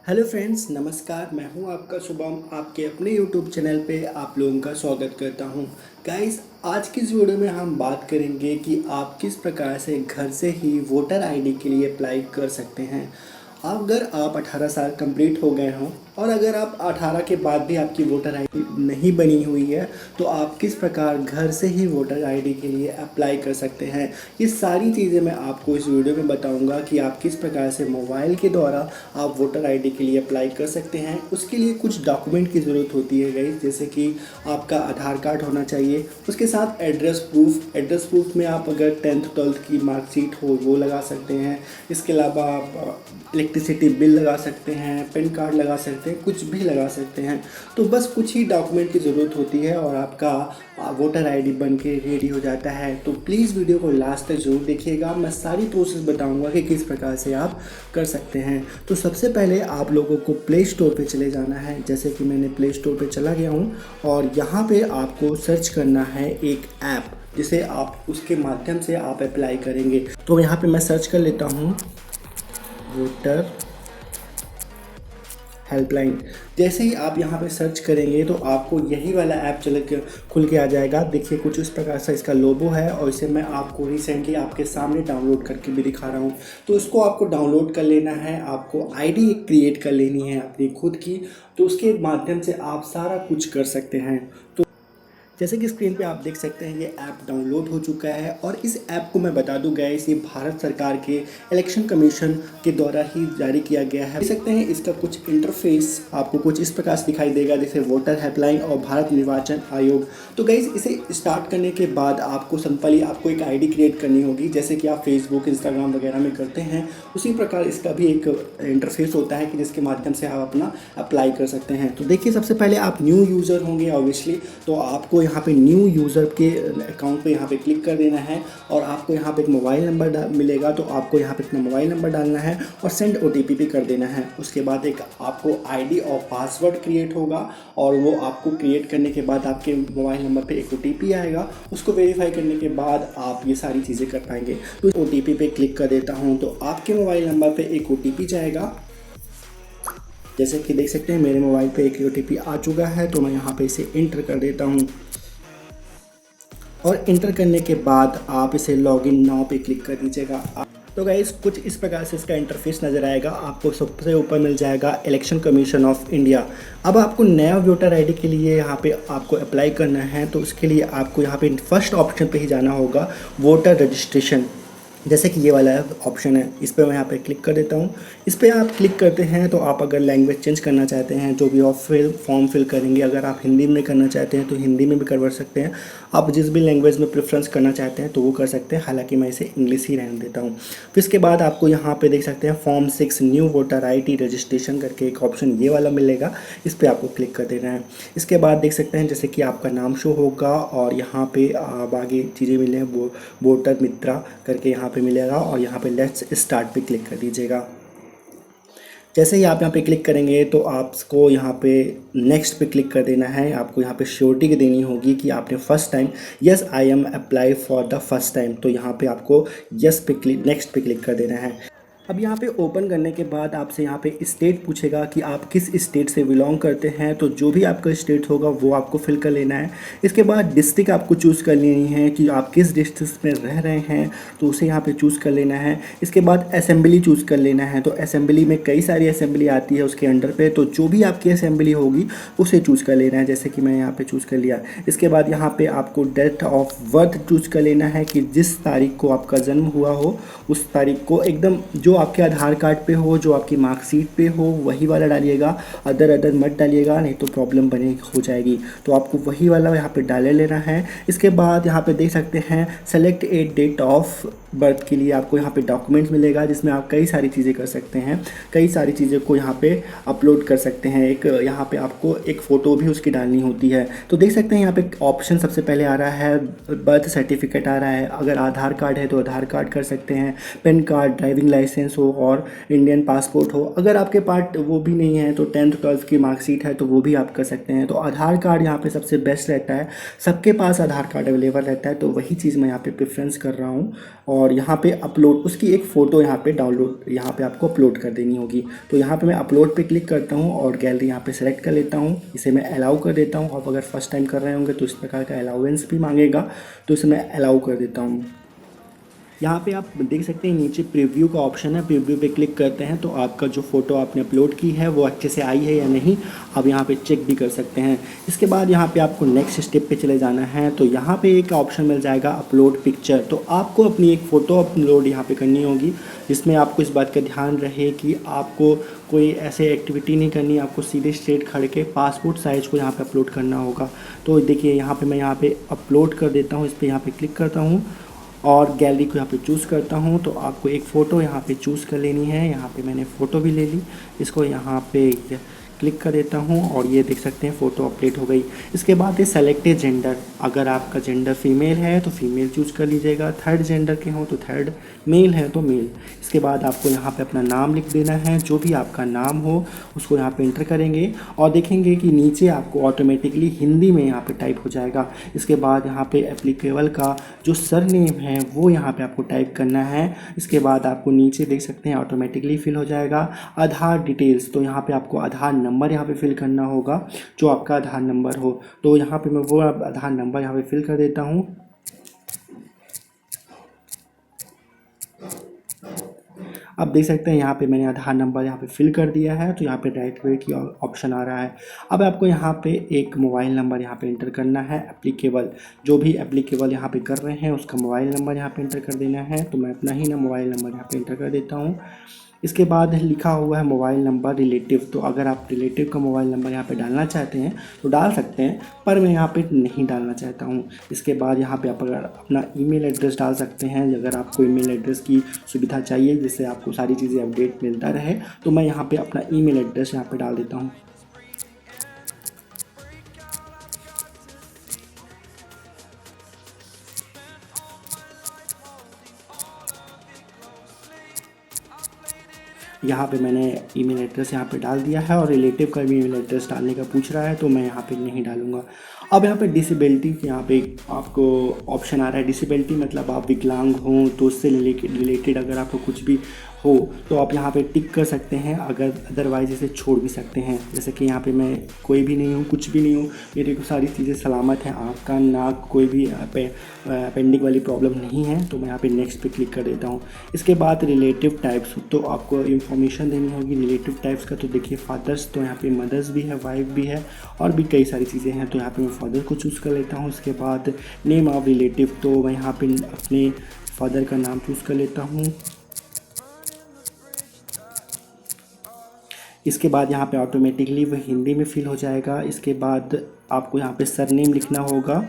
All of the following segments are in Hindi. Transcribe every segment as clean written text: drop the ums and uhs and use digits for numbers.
हेलो फ्रेंड्स, नमस्कार। मैं हूं आपका शुभम। आपके अपने यूट्यूब चैनल पे आप लोगों का स्वागत करता हूं। गाइस, आज की इस वीडियो में हम बात करेंगे कि आप किस प्रकार से घर से ही वोटर आईडी के लिए अप्लाई कर सकते हैं। अगर आप 18 साल कंप्लीट हो गए हों और अगर आप 18 के बाद भी आपकी वोटर आईडी नहीं बनी हुई है तो आप किस प्रकार घर से ही वोटर आईडी के लिए अप्लाई कर सकते हैं। ये सारी चीज़ें मैं आपको इस वीडियो में बताऊंगा कि आप किस प्रकार से मोबाइल के द्वारा आप वोटर आईडी के लिए अप्लाई कर सकते हैं। उसके लिए कुछ डॉक्यूमेंट की ज़रूरत होती है गाइस, जैसे कि आपका आधार कार्ड होना चाहिए, उसके साथ एड्रेस प्रूफ में आप अगर 10th 12th की मार्कशीट हो वो लगा सकते हैं। इसके अलावा आप इलेक्ट्रिसिटी बिल लगा सकते हैं, पैन कार्ड लगा सकते हैं, कुछ भी लगा सकते हैं। तो बस कुछ ही डॉक्यूमेंट की ज़रूरत होती है और आपका वोटर आईडी बन के रेडी हो जाता है। तो प्लीज़ वीडियो को लास्ट तक जरूर देखिएगा। मैं सारी प्रोसेस बताऊंगा कि किस प्रकार से आप कर सकते हैं। तो सबसे पहले आप लोगों को प्ले स्टोर पे चले जाना है। जैसे कि मैंने प्ले स्टोर पे चला गया हूँ और यहाँ पे आपको सर्च करना है एक ऐप जिसे आप उसके माध्यम से आप अप्लाई करेंगे। तो यहाँ पे मैं सर्च कर लेता हूँ वोटर हेल्पलाइन। जैसे ही आप यहाँ पे सर्च करेंगे तो आपको यही वाला ऐप खुल के आ जाएगा। देखिए, कुछ इस प्रकार से इसका लोगो है और इसे मैं आपको रिसेंटली आपके सामने डाउनलोड करके भी दिखा रहा हूँ। तो इसको आपको डाउनलोड कर लेना है, आपको आईडी क्रिएट कर लेनी है अपनी खुद की। तो उसके माध्यम से आप सारा कुछ कर सकते हैं। तो जैसे कि स्क्रीन पे आप देख सकते हैं ये ऐप डाउनलोड हो चुका है और इस ऐप को मैं बता दूं गाइस, ये भारत सरकार के इलेक्शन कमीशन के द्वारा ही जारी किया गया है। देख सकते हैं इसका कुछ इंटरफेस आपको कुछ इस प्रकार से दिखाई देगा, जैसे वोटर हेल्पलाइन और भारत निर्वाचन आयोग। तो गाइस, इसे स्टार्ट करने के बाद आपको सिंपली आपको एक आईडी क्रिएट करनी होगी, जैसे कि आप फेसबुक इंस्टाग्राम वगैरह में करते हैं। उसी प्रकार इसका भी एक इंटरफेस होता है कि जिसके माध्यम से आप अपना अप्लाई कर सकते हैं। तो देखिए, सबसे पहले आप न्यू यूज़र होंगे ऑब्वियसली, तो आपको यहाँ पे न्यू यूज़र के अकाउंट पे यहाँ पे क्लिक कर देना है और आपको यहाँ पे एक मोबाइल नंबर मिलेगा। तो आपको यहाँ पे अपना मोबाइल नंबर डालना है और सेंड ओटीपी पे कर देना है। उसके बाद एक आपको आईडी और पासवर्ड क्रिएट होगा और वो आपको क्रिएट करने के बाद आपके मोबाइल नंबर पे एक ओटीपी आएगा। उसको वेरीफाई करने के बाद आप ये सारी चीज़ें कर पाएंगे। तो ओटीपी पे क्लिक कर देता हूँ तो आपके मोबाइल नंबर पे एक ओटीपी जाएगा। जैसे कि देख सकते हैं मेरे मोबाइल पे एक ओटीपी आ चुका है, तो मैं यहाँ पे इसे इंटर कर देता हूँ और इंटर करने के बाद आप इसे लॉगिन नाउ पे क्लिक कर दीजिएगा। तो गाइस, कुछ इस प्रकार से इसका इंटरफेस नज़र आएगा। आपको सबसे ऊपर मिल जाएगा इलेक्शन कमीशन ऑफ इंडिया। अब आपको नया वोटर आईडी के लिए यहाँ पे आपको अप्लाई करना है, तो उसके लिए आपको यहाँ पे फर्स्ट ऑप्शन पे ही जाना होगा, वोटर रजिस्ट्रेशन। जैसे कि ये वाला ऑप्शन है, इस पर मैं यहाँ पे क्लिक कर देता हूँ। इस पर आप क्लिक करते हैं तो आप अगर लैंग्वेज चेंज करना चाहते हैं, जो भी आप फॉर्म फिल करेंगे, अगर आप हिंदी में करना चाहते हैं तो हिंदी में भी कर सकते हैं। आप जिस भी लैंग्वेज में प्रेफरेंस करना चाहते हैं तो वो कर सकते हैं, हालांकि मैं इसे इंग्लिश ही रहने देता हूँ। फिर इसके बाद आपको यहाँ पे देख सकते हैं form 6 new voter ID registration करके एक ऑप्शन ये वाला मिलेगा, इस पर आपको क्लिक कर देना है। इसके बाद देख सकते हैं जैसे कि आपका नाम शो होगा और यहाँ पे आगे चीज़ें मिले वो वोटर मित्रा करके यहाँ पे मिलेगा और यहाँ पे लेट्स स्टार्ट पे क्लिक कर दीजिएगा। जैसे ही आप यहाँ पे क्लिक करेंगे तो आपको यहाँ पे नेक्स्ट पे क्लिक कर देना है। आपको यहाँ पे श्योरिटी देनी होगी कि आपने first time yes I am apply for the first time, तो यहाँ पे आपको यस पे क्लिक नेक्स्ट पे क्लिक कर देना है। अब यहाँ पे ओपन करने के बाद आपसे यहाँ पे स्टेट पूछेगा कि आप किस स्टेट से बिलोंग करते हैं, तो जो भी आपका स्टेट होगा वो आपको फिल कर लेना है। इसके बाद डिस्ट्रिक्ट आपको चूज़ कर लेनी है कि आप किस डिस्ट्रिक्ट में रह रहे हैं, तो उसे यहाँ पे चूज़ कर लेना है। इसके बाद असेंबली चूज़ कर लेना है। तो असेंबली में कई सारी असेंबली आती है उसके अंडर पे, तो जो भी आपकी असेंबली होगी उसे चूज़ कर लेना है, जैसे कि मैं यहाँ पर चूज़ कर लिया। इसके बाद यहाँ पर आपको डेट ऑफ बर्थ चूज़ कर लेना है कि जिस तारीख को आपका जन्म हुआ हो उस तारीख को एकदम जो आपके आधार कार्ड पे हो, जो आपकी मार्कशीट पे हो, वही वाला डालिएगा। अदर मत डालिएगा, नहीं तो प्रॉब्लम बने हो जाएगी। तो आपको वही वाला यहाँ पे डाले लेना है। इसके बाद यहाँ पे देख सकते हैं select a date of birth के लिए आपको यहाँ पे डॉक्यूमेंट मिलेगा, जिसमें आप कई सारी चीज़ें कर सकते हैं, कई सारी चीज़ें को यहाँ पे अपलोड कर सकते हैं। एक यहाँ पे आपको एक फ़ोटो भी उसकी डालनी होती है। तो देख सकते हैं यहाँ पे ऑप्शन सबसे पहले आ रहा है बर्थ सर्टिफिकेट आ रहा है। अगर आधार कार्ड है तो आधार कार्ड कर सकते हैं, PAN card, driving licence, licence हो और इंडियन पासपोर्ट हो। अगर आपके पास वो भी नहीं है तो 10th-12th की मार्कशीट है तो वो भी आप कर सकते हैं। तो आधार कार्ड यहाँ पे सबसे बेस्ट रहता है, सबके पास आधार कार्ड अवेलेबल रहता है, तो वही चीज़ मैं यहाँ पे प्रेफरेंस कर रहा हूँ। और यहाँ पे अपलोड, उसकी एक फ़ोटो यहाँ पे डाउनलोड, यहाँ पे आपको अपलोड कर देनी होगी। तो यहाँ पे मैं अपलोड पे क्लिक करता हूँ और गैलरी यहाँ पे सेलेक्ट कर लेता हूँ, इसे मैं अलाउ कर देता हूँ। आप अगर फर्स्ट टाइम कर रहे होंगे तो इस प्रकार का अलाउंस भी मांगेगा, तो इसे मैं अलाउ कर देता हूँ। यहाँ पे आप देख सकते हैं नीचे प्रीव्यू का ऑप्शन है, प्रीव्यू पे क्लिक करते हैं तो आपका जो फ़ोटो आपने अपलोड की है वो अच्छे से आई है या नहीं आप यहाँ पे चेक भी कर सकते हैं। इसके बाद यहाँ पे आपको नेक्स्ट स्टेप पे चले जाना है, तो यहाँ पे एक ऑप्शन मिल जाएगा अपलोड पिक्चर। तो आपको अपनी एक फ़ोटो अपलोड यहाँ पे करनी होगी, जिसमें आपको इस बात का ध्यान रहे कि आपको कोई ऐसे एक्टिविटी नहीं करनी, आपको सीधे स्ट्रेट खड़ के पासपोर्ट साइज़ को यहाँ पे अपलोड करना होगा। तो देखिए यहाँ पे मैं यहाँ पे अपलोड कर देता हूँ, इस पर यहाँ पे क्लिक करता हूँ और गैलरी को यहाँ पे चूज़ करता हूँ। तो आपको एक फ़ोटो यहाँ पे चूज़ कर लेनी है। यहाँ पे मैंने फ़ोटो भी ले ली, इसको यहाँ पे क्लिक कर देता हूँ और ये देख सकते हैं फ़ोटो अपडेट हो गई। इसके बाद ये सेलेक्ट जेंडर, अगर आपका जेंडर फीमेल है तो फीमेल चूज़ कर लीजिएगा, थर्ड जेंडर के हो तो थर्ड, मेल है तो मेल। इसके बाद आपको यहाँ पे अपना नाम लिख देना है, जो भी आपका नाम हो उसको यहाँ पे एंटर करेंगे और देखेंगे कि नीचे आपको ऑटोमेटिकली हिंदी में यहाँ पे टाइप हो जाएगा। इसके बाद यहाँ पे एप्लीकेबल का जो सरनेम है वो यहाँ पे आपको टाइप करना है। इसके बाद आपको नीचे देख सकते हैं ऑटोमेटिकली फिल हो जाएगा आधार डिटेल्स, तो यहाँ पे आपको आधार नंबर यहाँ पे फिल करना होगा, जो आपका आधार नंबर हो। तो यहाँ पे मैं वो आधार नंबर यहाँ पे फिल कर देता हूँ। अब देख सकते हैं यहाँ पे मैंने आधार नंबर यहाँ पे फिल कर दिया है, तो यहाँ पे राइट वे की ऑप्शन आ रहा है। अब आपको यहाँ पे एक मोबाइल नंबर यहाँ पे इंटर करना है एप्लीकेबल, जो भी एप्लीकेबल यहाँ पे कर रहे हैं उसका मोबाइल नंबर यहाँ पे इंटर कर देना है। तो मैं अपना ही ना मोबाइल नंबर यहाँ पे इंटर कर देता हूँ। इसके बाद लिखा हुआ है मोबाइल नंबर रिलेटिव, तो अगर आप रिलेटिव का मोबाइल नंबर यहाँ पे डालना चाहते हैं तो डाल सकते हैं, पर मैं यहाँ पे नहीं डालना चाहता हूँ। इसके बाद यहाँ पे आप अगर अपना ईमेल एड्रेस डाल सकते हैं, अगर आपको ईमेल एड्रेस की सुविधा चाहिए जिससे आपको सारी चीज़ें अपडेट मिलता रहे, तो मैं यहाँ पे अपना ईमेल एड्रेस यहाँ पे डाल देता हूँ। यहाँ पे मैंने ईमेल एड्रेस यहाँ पे डाल दिया है और रिलेटिव का भी ईमेल एड्रेस डालने का पूछ रहा है, तो मैं यहाँ पे नहीं डालूँगा। अब यहाँ पे डिसेबिलिटी यहाँ पे आपको ऑप्शन आ रहा है, डिसेबिलिटी मतलब आप विकलांग हों तो उससे रिलेटेड अगर आपको कुछ भी हो तो आप यहाँ पे टिक कर सकते हैं, अगर अदरवाइज इसे छोड़ भी सकते हैं। जैसे कि यहाँ पे मैं कोई भी नहीं हूँ, कुछ भी नहीं हूँ, मेरी को सारी चीज़ें सलामत हैं, आँख कान नाक कोई भी पेंडिंग वाली प्रॉब्लम नहीं है, तो मैं यहाँ पे नेक्स्ट पे क्लिक कर देता हूँ। इसके बाद रिलेटिव टाइप्स, तो आपको इन्फॉर्मेशन देनी होगी रिलेटिव टाइप्स का। तो देखिए फादर्स, तो यहाँ पे मदर्स भी है, वाइफ भी है और भी कई सारी चीज़ें हैं, तो यहाँ पे मैं फादर को चूज़ कर लेता हूँ। इसके बाद नेम ऑफ रिलेटिव, तो मैं यहाँ पे अपने फादर का नाम चूज़ कर लेता हूँ। इसके बाद यहाँ पे ऑटोमेटिकली वो हिंदी में फिल हो जाएगा। इसके बाद आपको यहाँ पे सरनेम लिखना होगा,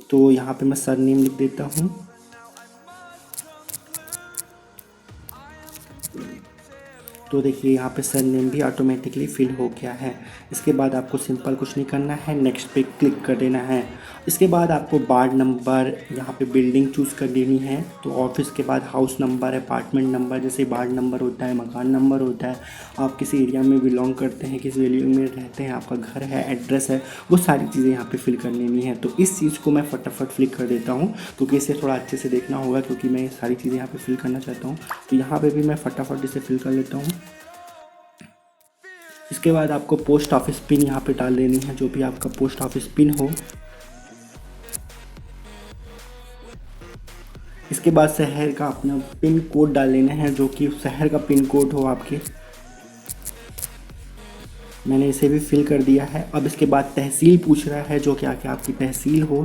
तो यहाँ पे मैं सरनेम लिख देता हूँ। तो देखिए यहाँ पे सरनेम भी ऑटोमेटिकली फिल हो गया है। इसके बाद आपको सिंपल कुछ नहीं करना है, नेक्स्ट पे क्लिक कर देना है। इसके बाद आपको वार्ड नंबर, यहाँ पे बिल्डिंग चूज़ कर लेनी है, तो ऑफिस के बाद हाउस नंबर, अपार्टमेंट नंबर, जैसे वार्ड नंबर होता है, मकान नंबर होता है, आप किसी एरिया में बिलोंग करते हैं, किस वैल्यू में रहते हैं, आपका घर है, एड्रेस है, वो सारी चीज़ें यहाँ पे फिल कर लेनी है। तो इस चीज़ को मैं फटाफट फिल कर देता हूँ क्योंकि इसे थोड़ा अच्छे से देखना होगा, क्योंकि मैं सारी चीज़ें यहाँ पे फिल करना चाहता हूँ। तो यहाँ पे भी मैं फटाफट इसे फिल कर लेता हूँ। इसके बाद आपको पोस्ट ऑफिस पिन यहाँ पे डाल देनी है, जो भी आपका पोस्ट ऑफिस पिन हो। इसके बाद शहर का अपना पिन कोड डाल लेना है, जो कि शहर का पिन कोड हो आपके। मैंने इसे भी फिल कर दिया है। अब इसके बाद तहसील पूछ रहा है, जो कि आके आपकी तहसील हो।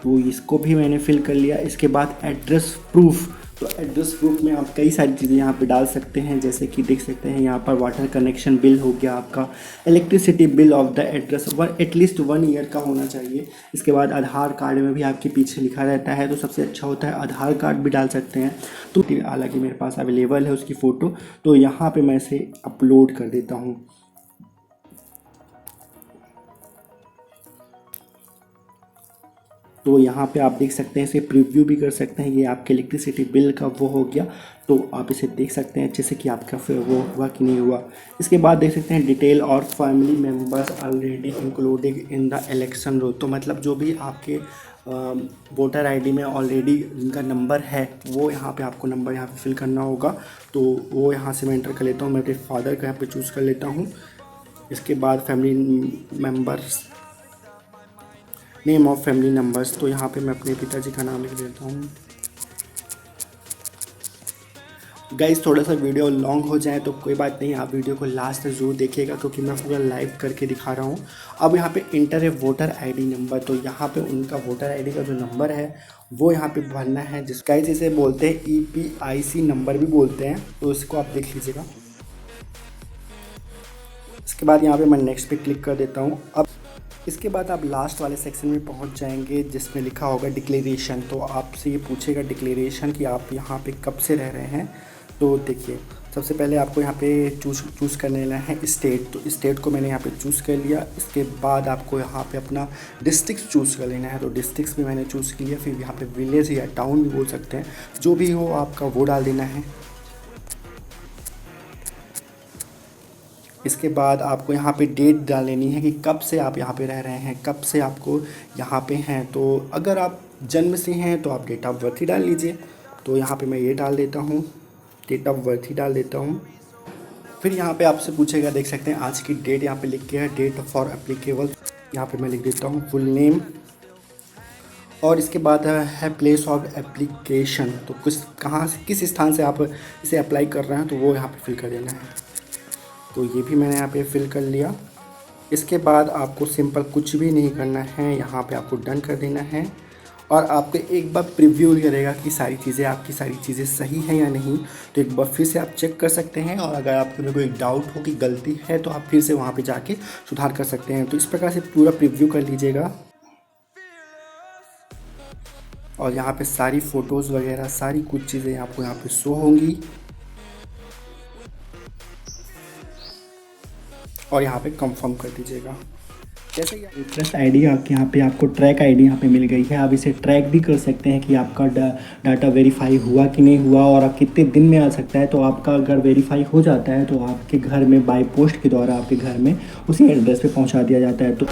तो इसको भी मैंने फिल कर लिया। इसके बाद एड्रेस प्रूफ, तो एड्रेस प्रूफ में आप कई सारी चीज़ें यहाँ पे डाल सकते हैं, जैसे कि देख सकते हैं यहाँ पर वाटर कनेक्शन बिल हो गया आपका, electricity bill of the address at least 1 year का होना चाहिए। इसके बाद आधार कार्ड में भी आपके पीछे लिखा रहता है, तो सबसे अच्छा होता है आधार कार्ड भी डाल सकते हैं। तो हालांकि मेरे पास अवेलेबल है उसकी फ़ोटो, तो यहाँ पर मैं इसे अपलोड कर देता हूँ। तो यहाँ पे आप देख सकते हैं, इसे प्रीव्यू भी कर सकते हैं। ये आपके इलेक्ट्रिसिटी बिल का वो हो गया, तो आप इसे देख सकते हैं अच्छे से कि आपका फिर वो हुआ कि नहीं हुआ। इसके बाद देख सकते हैं डिटेल और family members already included in the election roll. तो मतलब जो भी आपके वोटर आईडी में ऑलरेडी जिनका नंबर है वो यहाँ पे आपको नंबर यहाँ पे फिल करना होगा। तो वो यहाँ से मैं एंटर कर लेता हूँ, मैं अपने फादर का यहाँ पे चूज़ कर लेता हूँ। इसके बाद family members, name of family numbers, तो यहाँ पे मैं अपने पिताजी का नाम लिख देता हूँ। गाइस थोड़ा सा वीडियो लॉन्ग हो जाए तो कोई बात नहीं, आप वीडियो को लास्ट तक ज़रूर देखिएगा क्योंकि मैं पूरा लाइव करके दिखा रहा हूँ। अब यहाँ पे इंटर है वोटर आईडी नंबर, तो यहाँ पे उनका वोटर आईडी का जो नंबर है वो यहाँ पे भरना है, जिसका इसे बोलते हैं EPIC नंबर भी बोलते हैं, तो इसको आप देख लीजिएगा। इसके बाद यहाँ पे मैं नेक्स्ट पे क्लिक कर देता हूँ। अब इसके बाद आप लास्ट वाले सेक्शन में पहुँच जाएंगे जिसमें लिखा होगा डिक्लेरेशन। तो आपसे ये पूछेगा डिक्लेरेशन कि आप यहाँ पे कब से रह रहे हैं। तो देखिए सबसे पहले आपको यहाँ पे चूज़ करने लेना है स्टेट, तो स्टेट को मैंने यहाँ पे चूज़ कर लिया। इसके बाद आपको यहाँ पे अपना डिस्ट्रिक्ट चूज़ कर लेना है, तो डिस्ट्रिक्ट भी मैंने चूज़ किया। फिर यहाँ पे विलेज या टाउन भी बोल सकते हैं, जो भी हो आपका वो डाल देना है। इसके बाद आपको यहाँ पे डेट डाल लेनी है कि कब से आप यहाँ पे रह रहे हैं, कब से आपको यहाँ पे हैं। तो अगर आप जन्म से हैं तो आप डेट ऑफ बर्थ ही डाल लीजिए। तो यहाँ पे मैं ये डाल देता हूँ, डेट ऑफ बर्थ ही डाल देता हूँ। फिर यहाँ पे आपसे पूछेगा, देख सकते हैं आज की डेट यहाँ पे लिख के है, डेट फॉर एप्लीकेबल, यहाँ पे मैं लिख देता हूँ फुल नेम। और इसके बाद है प्लेस ऑफ एप्लीकेशन, तो कहाँ से किस स्थान से आप इसे अप्लाई कर रहे हैं तो वो यहाँ पे फिल कर देना है। तो ये भी मैंने यहाँ पे फिल कर लिया। इसके बाद आपको सिंपल कुछ भी नहीं करना है, यहाँ पे आपको डन कर देना है। और आपको एक बार प्रीव्यू करेगा कि सारी चीज़ें आपकी सारी चीज़ें सही हैं या नहीं, तो एक बार फिर से आप चेक कर सकते हैं। और अगर आपको में कोई डाउट हो कि गलती है तो आप फिर से वहाँ पे जाके सुधार कर सकते हैं। तो इस प्रकार से पूरा प्रीव्यू कर लीजिएगा। और यहाँ पे सारी फ़ोटोज़ वगैरह सारी कुछ चीज़ें आपको यहाँ पे शो होंगी। और यहाँ पे कंफर्म कर दीजिएगा। जैसे कि इंटरेस्ट आईडी आपके यहाँ पे आपको ट्रैक आईडी यहाँ पे मिल गई है। आप इसे ट्रैक भी कर सकते हैं कि आपका डाटा वेरीफाई हुआ कि नहीं हुआ और आप कितने दिन में आ सकता है। तो आपका अगर वेरीफाई हो जाता है तो आपके घर में बाय पोस्ट के द्वारा आपके घर में उसी एड्रेस पे पहुँचा दिया जाता है। तो